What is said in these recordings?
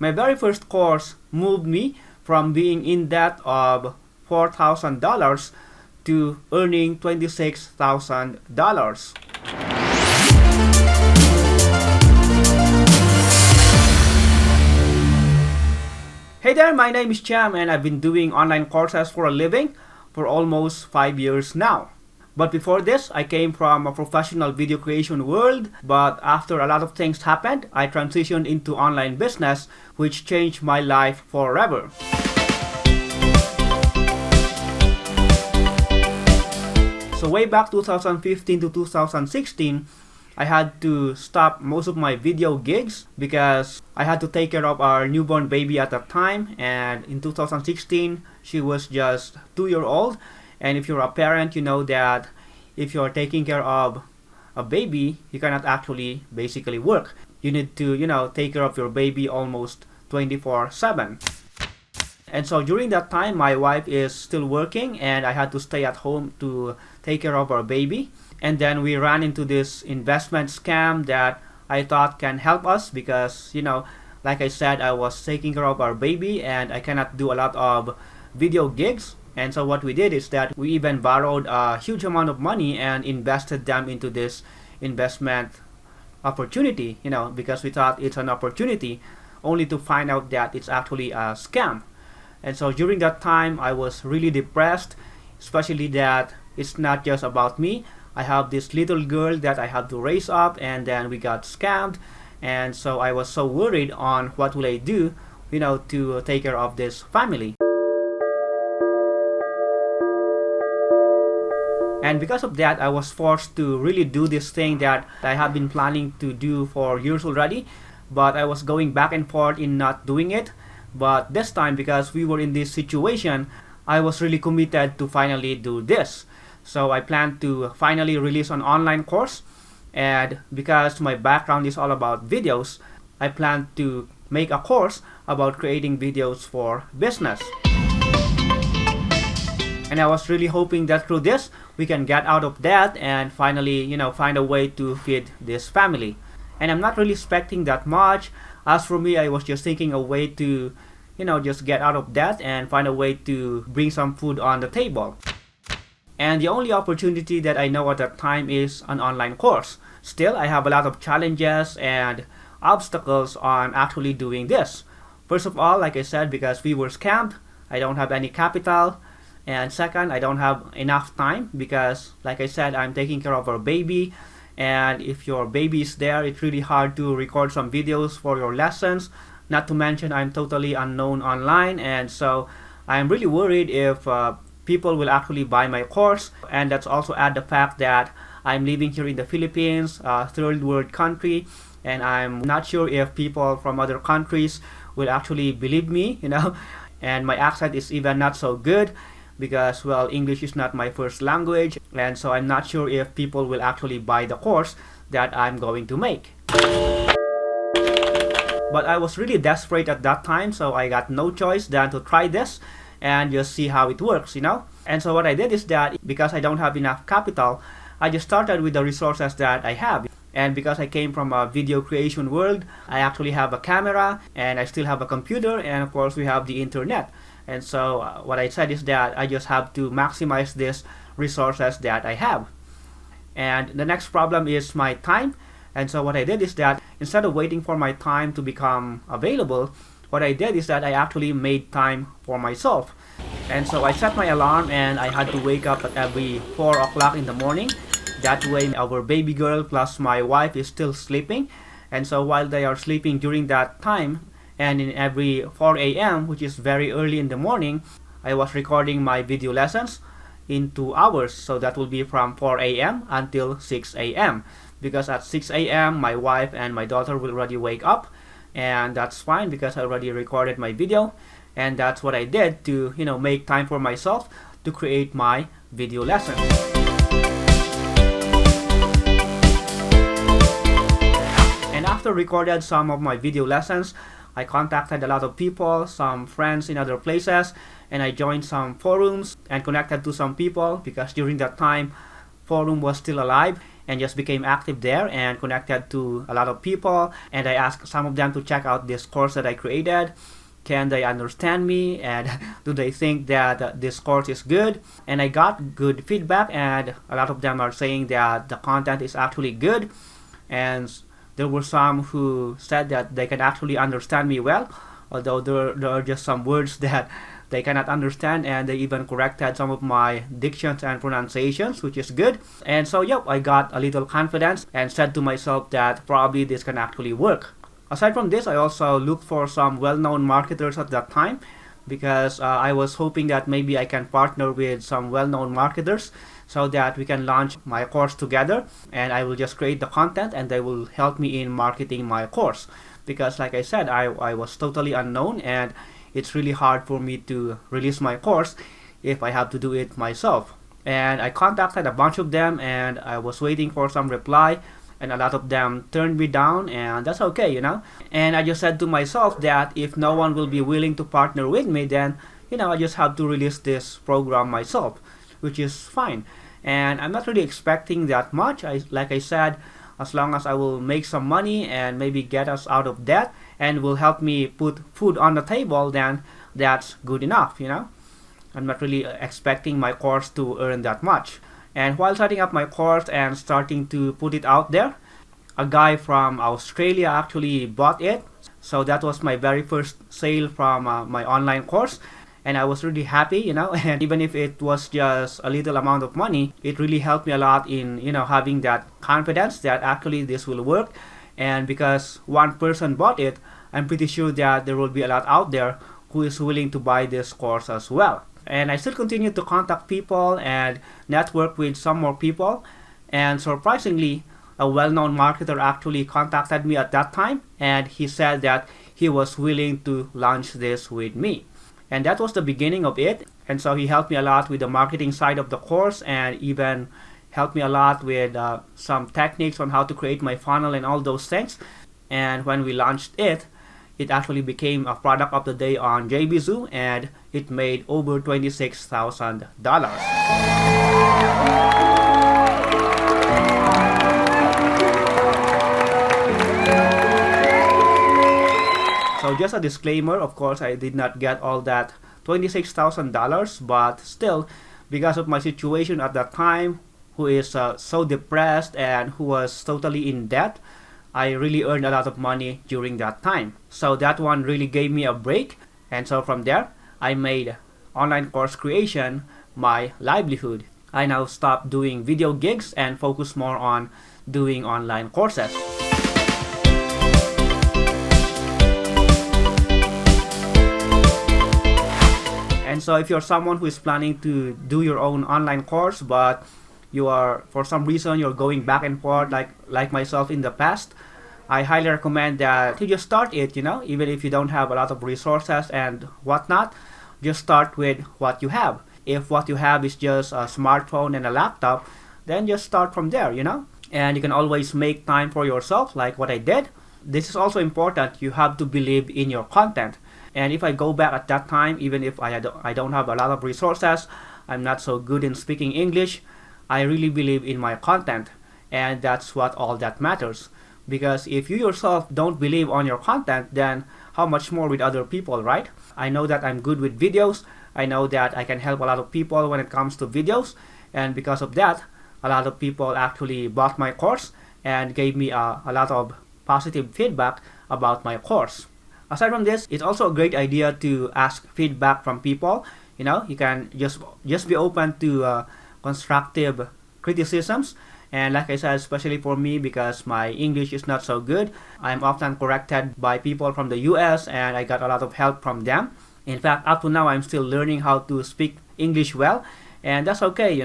My very first course moved me from being in debt of $4,000 to earning $26,000. Hey there, my name is Cham and I've been doing online courses for a living for almost 5 years now. But before this, I came from a professional video creation world, but after a lot of things happened, I transitioned into online business, which changed my life forever. So way back 2015 to 2016, I had to stop most of my video gigs because I had to take care of our newborn baby at that time, and in 2016 she was just 2 years old. And if you're a parent, you know that if you're taking care of a baby, you cannot actually basically work. You need to, take care of your baby almost 24/7. And so during that time, my wife is still working and I had to stay at home to take care of our baby. And then we ran into this investment scam that I thought can help us because, like I said, I was taking care of our baby and I cannot do a lot of video gigs. And so what we did is that we even borrowed a huge amount of money and invested them into this investment opportunity, because we thought it's an opportunity, only to find out that it's actually a scam. And so during that time, I was really depressed, especially that it's not just about me. I have this little girl that I have to raise up, and then we got scammed. And so I was so worried on what will I do, to take care of this family. And because of that, I was forced to really do this thing that I have been planning to do for years already, but I was going back and forth in not doing it. But this time, because we were in this situation, I was really committed to finally do this. So I plan to finally release an online course, and because my background is all about videos, I plan to make a course about creating videos for business. And I was really hoping that through this, we can get out of debt and finally, find a way to feed this family. And I'm not really expecting that much. As for me, I was just thinking a way to, just get out of debt and find a way to bring some food on the table. And the only opportunity that I know at that time is an online course. Still, I have a lot of challenges and obstacles on actually doing this. First of all, like I said, because we were scammed, I don't have any capital. And second, I don't have enough time because, like I said, I'm taking care of our baby. And if your baby is there, it's really hard to record some videos for your lessons. Not to mention, I'm totally unknown online. And so I'm really worried if people will actually buy my course. And let's also add the fact that I'm living here in the Philippines, a third world country. And I'm not sure if people from other countries will actually believe me, And my accent is even not so good, because, well, English is not my first language, and so I'm not sure if people will actually buy the course that I'm going to make. But I was really desperate at that time, so I got no choice than to try this and just see how it works, And so what I did is that because I don't have enough capital, I just started with the resources that I have. And because I came from a video creation world, I actually have a camera and I still have a computer, and of course we have the internet. And so what I said is that I just have to maximize these resources that I have. And the next problem is my time. And so what I did is that instead of waiting for my time to become available, what I did is that I actually made time for myself. And so I set my alarm and I had to wake up at every 4 o'clock in the morning. That way our baby girl plus my wife is still sleeping. And so while they are sleeping during that time, and in every 4 a.m., which is very early in the morning, I was recording my video lessons in 2 hours. So that will be from 4 a.m. until 6 a.m. Because at 6 a.m., my wife and my daughter will already wake up. And that's fine because I already recorded my video. And that's what I did to, make time for myself to create my video lessons. And after recorded some of my video lessons, I contacted a lot of people, some friends in other places, and I joined some forums and connected to some people because during that time, forum was still alive. and just became active there and connected to a lot of people. And I asked some of them to check out this course that I created. Can they understand me, and do they think that this course is good? And I got good feedback, and a lot of them are saying that the content is actually good. And there were some who said that they can actually understand me well, although there are just some words that they cannot understand, and they even corrected some of my dictions and pronunciations, which is good. And so yep, I got a little confidence and said to myself that probably this can actually work. Aside from this, I also looked for some well-known marketers at that time, because I was hoping that maybe I can partner with some well-known marketers so that we can launch my course together, and I will just create the content and they will help me in marketing my course. Because like I said, I was totally unknown, and it's really hard for me to release my course if I have to do it myself. And I contacted a bunch of them, and I was waiting for some reply, and a lot of them turned me down, and that's okay, you know. And I just said to myself that if no one will be willing to partner with me, then I just have to release this program myself, which is fine. And I'm not really expecting that much. Like I said, as long as I will make some money and maybe get us out of debt and will help me put food on the table, then that's good enough, I'm not really expecting my course to earn that much. And while setting up my course and starting to put it out there, a guy from Australia actually bought it. So that was my very first sale from my online course. And I was really happy, and even if it was just a little amount of money, it really helped me a lot in, having that confidence that actually this will work. And because one person bought it, I'm pretty sure that there will be a lot out there who is willing to buy this course as well. And I still continue to contact people and network with some more people. And surprisingly, a well-known marketer actually contacted me at that time, and he said that he was willing to launch this with me. And that was the beginning of it. And so he helped me a lot with the marketing side of the course, and even helped me a lot with some techniques on how to create my funnel and all those things. And when we launched it, it actually became a product of the day on JVZoo, and it made over $26,000. So just a disclaimer, of course, I did not get all that $26,000, but still, because of my situation at that time, who is so depressed and who was totally in debt, I really earned a lot of money during that time. So that one really gave me a break. And so from there, I made online course creation my livelihood. I now stopped doing video gigs and focus more on doing online courses. And so if you're someone who is planning to do your own online course, but you are, for some reason, you're going back and forth like myself in the past, I highly recommend that you just start it, even if you don't have a lot of resources and whatnot, just start with what you have. If what you have is just a smartphone and a laptop, then just start from there, And you can always make time for yourself, like what I did. This is also important. You have to believe in your content. And if I go back at that time, even if I don't have a lot of resources, I'm not so good in speaking English, I really believe in my content, and that's what all that matters. Because if you yourself don't believe on your content, then how much more with other people, right? I know that I'm good with videos. I know that I can help a lot of people when it comes to videos, and because of that, a lot of people actually bought my course and gave me a lot of positive feedback about my course. Aside from this, it's also a great idea to ask feedback from people. You can just be open to constructive criticisms. And like I said, especially for me, because my English is not so good, I'm often corrected by people from the US, and I got a lot of help from them. In fact, up to now, I'm still learning how to speak English well, and that's okay,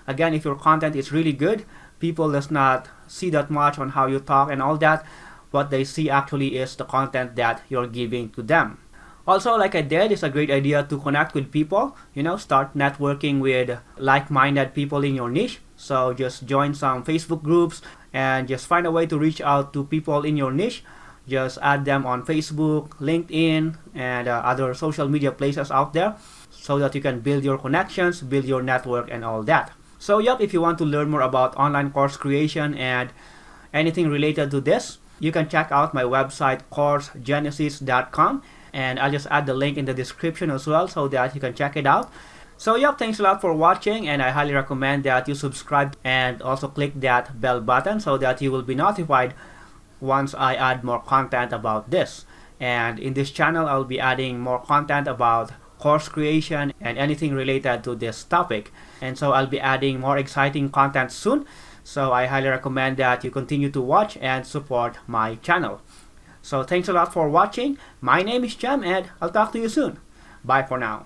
Again, if your content is really good, people does not see that much on how you talk and all that. What they see actually is the content that you're giving to them. Also, like I did, it's a great idea to connect with people, start networking with like-minded people in your niche. So just join some Facebook groups and just find a way to reach out to people in your niche. Just add them on Facebook, LinkedIn, and other social media places out there so that you can build your connections, build your network, and all that. So yep, if you want to learn more about online course creation and anything related to this, you can check out my website coursegenesis.com, and I'll just add the link in the description as well so that you can check it out. So yep, thanks a lot for watching, and I highly recommend that you subscribe and also click that bell button so that you will be notified once I add more content about this. And in this channel, I'll be adding more content about course creation and anything related to this topic. And so I'll be adding more exciting content soon. So I highly recommend that you continue to watch and support my channel. So thanks a lot for watching. My name is Jem, and I'll talk to you soon. Bye for now.